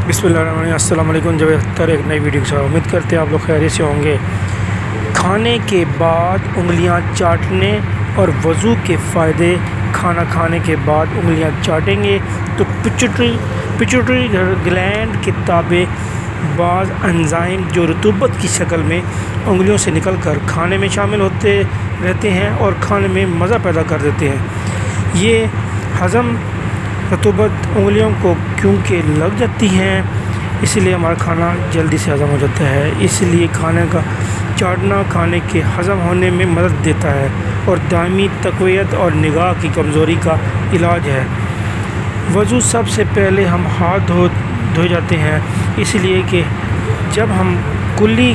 बिस्मिल्लाहिर्रहमानिर्रहीम। अस्सलाम वालेकुम। जब अख्तर एक नई वीडियो के साथ उम्मीद करते हैं आप लोग खैरियत से होंगे। खाने के बाद उंगलियां चाटने और वज़ू के फ़ायदे। खाना खाने के बाद उंगलियां चाटेंगे तो पिट्यूटरी ग्लैंड के ताबे बाज़ एंजाइम जो रतूबत की शक्ल में उंगलियों से निकलकर खाने में शामिल होते रहते हैं और खाने में मज़ा पैदा कर देते हैं। ये हज़म रतूबत उंगलियों को क्योंकि लग जाती हैं, इसलिए हमारा खाना जल्दी से हज़म हो जाता है। इसलिए खाने का चाटना खाने के हज़म होने में मदद देता है और दायमी तक़वियत और निगाह की कमज़ोरी का इलाज है। वज़ू सबसे पहले हम हाथ धोए जाते हैं, इसलिए कि जब हम कुल्ली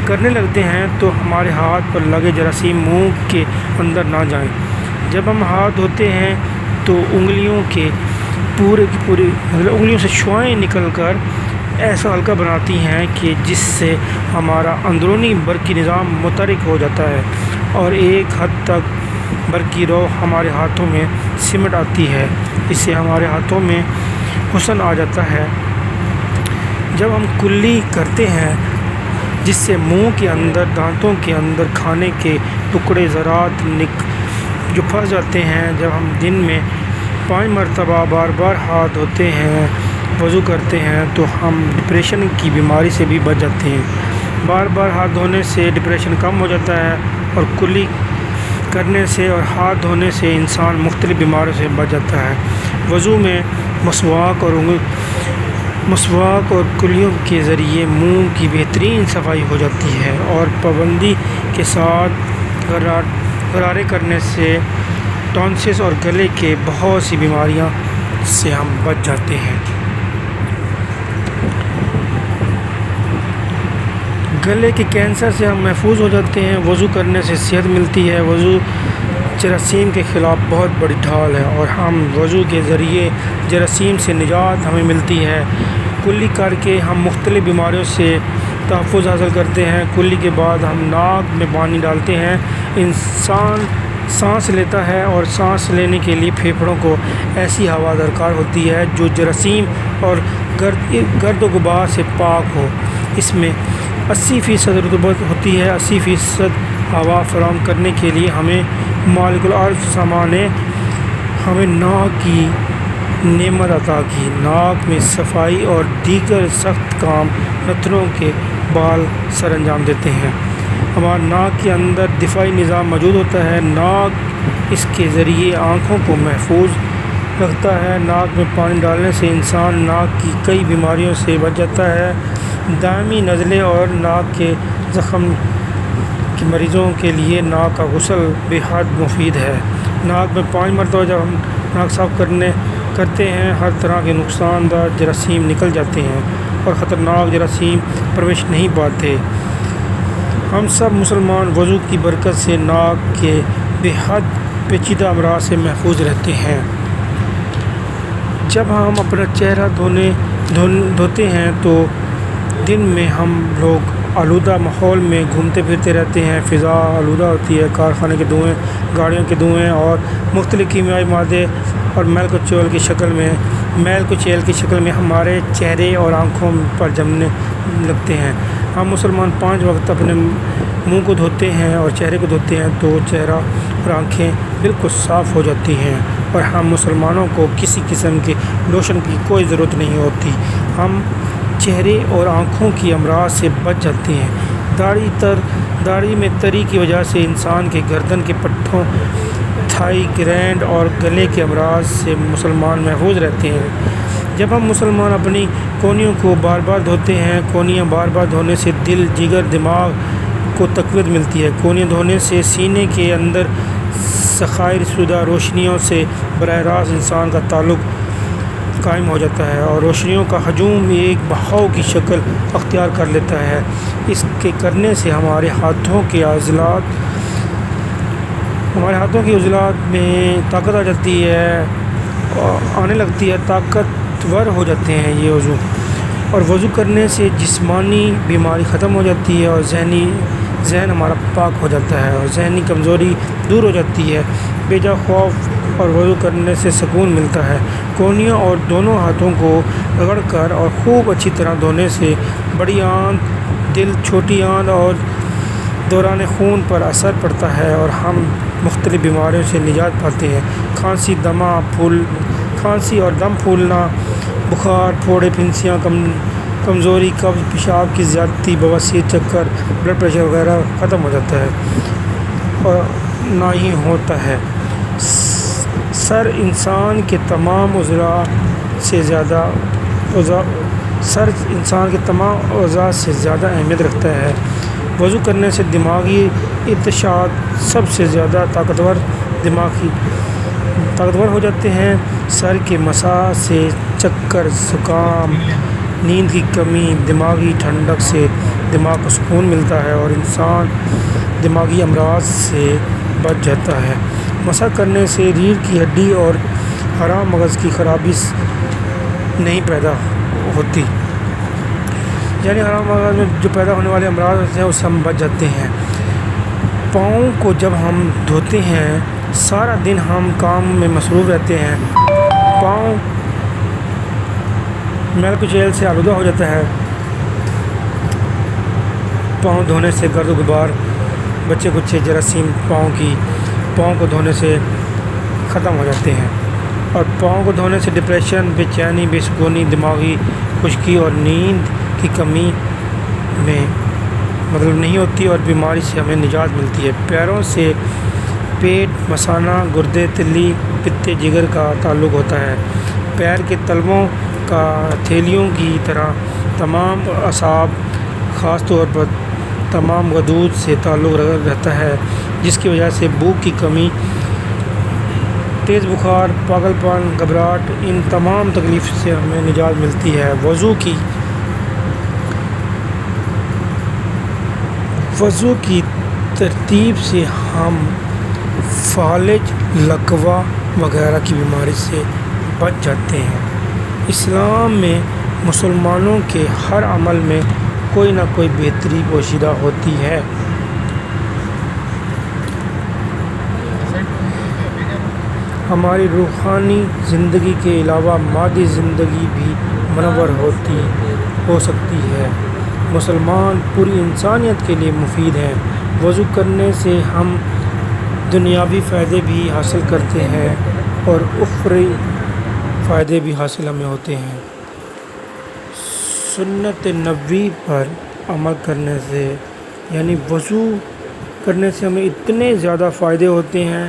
करने लगते हैं तो हमारे हाथ पर लगे जरासीम मुंह के अंदर ना जाएं। जब हम हाथ धोते हैं तो उंगलियों के पूरे की पूरी उंगलियों से शुआएं निकलकर ऐसा हल्का बनाती हैं कि जिससे हमारा अंदरूनी बरकी निज़ाम मुतहरिक हो जाता है और एक हद तक बरकी रो हमारे हाथों में सिमट आती है। इससे हमारे हाथों में हुस्न आ जाता है। जब हम कुल्ली करते हैं जिससे मुंह के अंदर दांतों के अंदर खाने के टुकड़े ज़रात जो फंस जाते हैं, जब हम दिन में 5 मरतबा बार बार हाथ धोते हैं, वज़ू करते हैं, तो हम डिप्रेशन की बीमारी से भी बच जाते हैं। बार बार हाथ धोने से डिप्रेशन कम हो जाता है और कुल्ली करने से और हाथ धोने से इंसान मुख्तलिफ़ बीमारियों से बच जाता है। वज़ू में मसवाक और कुल्लियों के ज़रिए मुंह की बेहतरीन सफाई हो जाती है और पाबंदी के साथ गरारे करने से टॉन्सिस और गले के बहुत सी बीमारियां से हम बच जाते हैं। गले के कैंसर से हम महफूज हो जाते हैं। वज़ू करने से सेहत मिलती है। वज़ू जरासीम के ख़िलाफ़ बहुत बड़ी ढाल है और हम वज़ू के ज़रिए जरासीम से निजात हमें मिलती है। कुल्ली करके हम मुख्तलिफ़ बीमारियों से तहफ़्फ़ुज़ हासिल करते हैं। कुल्ली के बाद हम नाक में पानी डालते हैं। इंसान सांस लेता है और सांस लेने के लिए फेफड़ों को ऐसी हवा दरकार होती है जो जरासीम और गर्द गुबार से पाक हो। इसमें 80% रतूबत होती है। 80% हवा फराहम करने के लिए हमें मालिकुल अर्ज़ समा ने हमें नाक की नेमत अता की। नाक में सफाई और दीगर सख्त काम नथनों के बाल सर अंजाम देते हैं। हमारे नाक के अंदर दिफाई निज़ाम मौजूद होता है। नाक इसके ज़रिए आँखों को महफूज रखता है। नाक में पानी डालने से इंसान नाक की कई बीमारियों से बच जाता है। दायमी नज़ले और नाक के ज़ख़म के मरीज़ों के लिए नाक का गुस्ल बेहद मुफीद है। नाक में 5 मरतबा जब हम नाक साफ़ करते हैं, हर तरह के नुकसानदार जरासीम निकल जाते हैं और ख़तरनाक जरासीम प्रवेश नहीं पाते। हम सब मुसलमान वज़ू की बरकत से नाक के बेहद पेचीदा अमराज से महफूज रहते हैं। जब हम अपना चेहरा धोते हैं तो दिन में हम लोग आलूदा माहौल में घूमते फिरते रहते हैं। फ़िज़ा आलूदा होती है। कारखाने के धुएँ, गाड़ियों के धुएँ और मुख्तलिफ़ कीमियाई मादे और मैल कुचैल की शक्ल में हमारे चेहरे और आँखों पर जमने लगते हैं। हम मुसलमान 5 वक्त अपने मुंह को धोते हैं और चेहरे को धोते हैं तो चेहरा और आँखें बिल्कुल साफ़ हो जाती हैं और हम मुसलमानों को किसी किस्म के लोशन की कोई ज़रूरत नहीं होती। हम चेहरे और आँखों की अमराज से बच जाते हैं। दाढ़ी में तरी की वजह से इंसान के गर्दन के पट्टों, थाई ग्लैंड और गले के अमराज से मुसलमान महफूज रहते हैं। जब हम मुसलमान अपनी कोहनियों को बार बार धोते हैं, कोहनियाँ बार बार धोने से दिल, जिगर, दिमाग को तक़वियत मिलती है। कोहनियाँ धोने से सीने के अंदर ज़ख़ाइर शुदा रोशनियों से बराह रास्त इंसान का ताल्लुक़ कायम हो जाता है और रोशनियों का हजूम एक बहाव की शक्ल अख्तियार कर लेता है। इसके करने से हमारे हाथों के उज़लात में ताकत आ जाती है और आने लगती है, ताकतवर हो जाते हैं ये वज़ू। और वज़ू करने से जिस्मानी बीमारी ख़त्म हो जाती है और जहन हमारा पाक हो जाता है और जहनी कमज़ोरी दूर हो जाती है। बेजा खौफ اور وضو کرنے سے سکون ملتا ہے۔ کونیاں اور دونوں ہاتھوں کو رگڑ کر اور خوب اچھی طرح دھونے سے بڑی آنت، دل، چھوٹی آنت اور دوران خون پر اثر پڑتا ہے اور ہم مختلف بیماریوں سے نجات پاتے ہیں۔ کھانسی اور دم پھولنا، بخار، پھوڑے، پھنسیاں، کمزوری، قبض، پیشاب کی زیادتی، بواسیر، چکر، بلڈ پریشر وغیرہ ختم ہو جاتا ہے اور نہ ہی ہوتا ہے۔ سر انسان کے تمام اعضاء سے زیادہ اہمیت رکھتا ہے۔ وضو کرنے سے دماغی ارتشاد سب سے زیادہ طاقتور ہو جاتے ہیں۔ سر کے مساج سے چکر، زکام، نیند کی کمی، دماغی ٹھنڈک سے دماغ کو سکون ملتا ہے اور انسان دماغی امراض سے بچ جاتا ہے۔ مسح کرنے سے ریڑھ کی ہڈی اور حرام مغز کی خرابی نہیں پیدا ہوتی، یعنی حرام مغز میں جو پیدا ہونے والے امراض ہوتے ہیں اس سے ہم بچ جاتے ہیں۔ پاؤں کو جب ہم دھوتے ہیں، سارا دن ہم کام میں مصروف رہتے ہیں، پاؤں میل کچیل سے آلودہ ہو جاتا ہے۔ پاؤں دھونے سے گرد و غبار، بچے کچے، جراثیم پاؤں کو دھونے سے ختم ہو جاتے ہیں، اور پاؤں کو دھونے سے ڈپریشن، بے چینی، بے سکونی، دماغی خشکی اور نیند کی کمی میں نہیں ہوتی اور بیماری سے ہمیں نجات ملتی ہے۔ پیروں سے پیٹ، مثانہ، گردے، تلی، پتے، جگر کا تعلق ہوتا ہے۔ پیر کے تلووں کا ہتھیلیوں کی طرح تمام اعصاب، خاص طور پر تمام غدود سے تعلق رہتا ہے، جس کی وجہ سے بھوک کی کمی، تیز بخار، پاگل پن، گھبراہٹ، ان تمام تکلیف سے ہمیں نجات ملتی ہے۔ وضو کی ترتیب سے ہم فالج، لکوہ وغیرہ کی بیماری سے بچ جاتے ہیں۔ اسلام میں مسلمانوں کے ہر عمل میں کوئی نہ کوئی بہتری پوشیدہ ہوتی ہے۔ ہماری روحانی زندگی کے علاوہ مادی زندگی بھی منور ہو سکتی ہے۔ مسلمان پوری انسانیت کے لیے مفید ہیں۔ وضو کرنے سے ہم دنیاوی فائدے بھی حاصل کرتے ہیں اور اخروی فائدے بھی حاصل ہمیں ہوتے ہیں۔ سنت نبوی پر عمل کرنے سے، یعنی وضو کرنے سے ہمیں اتنے زیادہ فائدے ہوتے ہیں۔